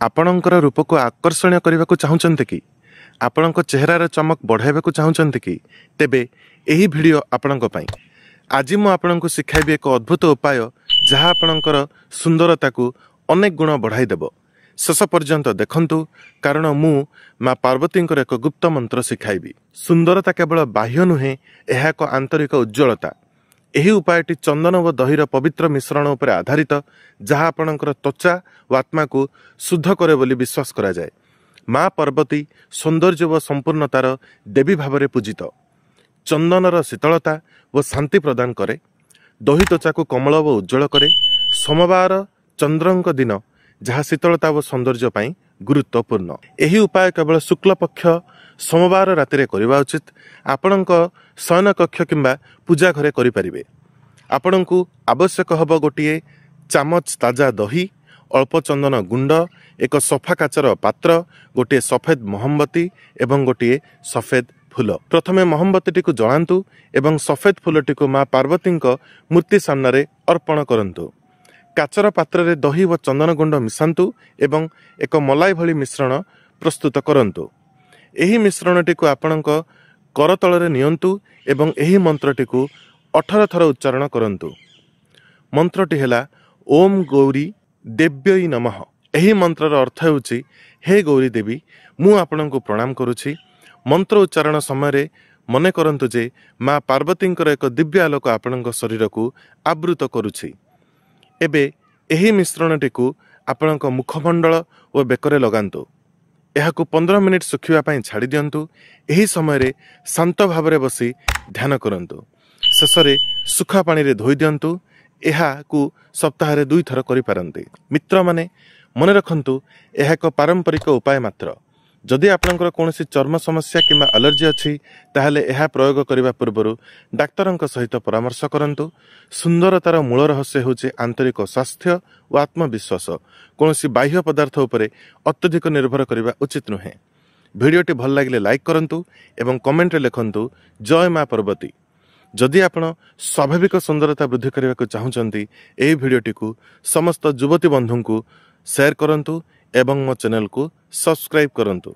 आपणकर रूप को आकर्षण करने को चाहते कि आपण चेहरार चमक बढ़ावा चाहते कि तेबे यही वीडियो आपण आज मुझे शिखाइबी एक अद्भुत उपाय जहाँ आपणकर सुंदरता को अनेक गुण बढ़ाईदेव। शेष पर्यंत देखंतु कारण मु माँ पार्वती एक गुप्त मंत्र शिखाइबी। सुंदरता केवल बाह्य नुहे, यह एक आंतरिक उज्ज्वलता। यही उपायटी चंदन व दहीर पवित्र मिश्रण उपर आधारित जहाँ आपणकर त्वचा व आत्मा को शुद्ध करे बोली विश्वास करा जाए। माँ पार्वती सौंदर्य व संपूर्णतार देवी भाव में पूजित। चंदनर शीतलता व शांति प्रदान करे, दही त्वचा को कोमल व उज्जवल करे। सोमवार चंद्रंक दिन जहाँ शीतलता व सौंदर्य पाई गुरुत्वपूर्ण। यही उपाय केवल शुक्ल पक्ष सोमवार राति करवा उचित। आपणक शयन कक्ष किंबा पूजा घरे करें। आपण को आवश्यक हब गोटे चामच ताजा दही, अल्प चंदन गुंड, एक सफा काचर पात्र, गोटे सफेद मोहम्बती एवं गोटे सफेद फूल। प्रथमे मोहम्बती को जलांतु एवं सफेद फूलटी को माँ पार्वती मूर्ति सामने अर्पण करंतु। काचर पात्र रे दही व चंदन गुंड मिसांतु एवं एक मलाई भली मिश्रण प्रस्तुत करंतु। एही मिश्रणटी को आपणक करतल रे नियंतु एवं एही मंत्रटी को 18 थर उच्चारण करंतु। मंत्रटी हैला ओम गौरी देव्यै नमः। एही मंत्रर अर्थ हेउची हे गौरी देवी मु आपणक प्रणाम करुछि। मंत्र उच्चारण समय मने करंतु जे माँ पार्वती एक दिव्य आलोक आपणक शरीर को आवृत करुछि। एबे एही मिश्रणटी को आपणक मुखमंडल और बेकरे लगांतु। एहाकु 15 मिनिट सुखिबा पई छाड़ी दियंतु। एही समय शांत भाव में बसी ध्यान करंतु। शेषरे सुखा पानी रे धोई दियंतु। एहाकु सप्ताह रे 2 थर करि पारंती। मित्र माने मने रखंतु एहा एक पारंपरिक उपाय मात्र। जदि आपणकर कोनोसी चर्म समस्या किंबा एलर्जी अछि ताहले एहा प्रयोग करिबा पूर्वरु डाक्तरंक सहित परामर्श करंतु। सुंदरतार मूल रहस्य होचे आंतरिक स्वास्थ्य और आत्मविश्वास। कोनोसी बाह्य पदार्थ उपरे अत्यधिक निर्भर करिबा उचित नुहे। वीडियोटी भल लागिले लाइक करंतु एवं कमेंट रे लिखंतु जय माँ पार्वती। जदि आपण स्वाभाविक सुंदरता वृद्धि करने को चाहते यही वीडियोटी को समस्त युवती बंधु को शेयर करंतु एवं मो चैनल को सब्सक्राइब करंतु।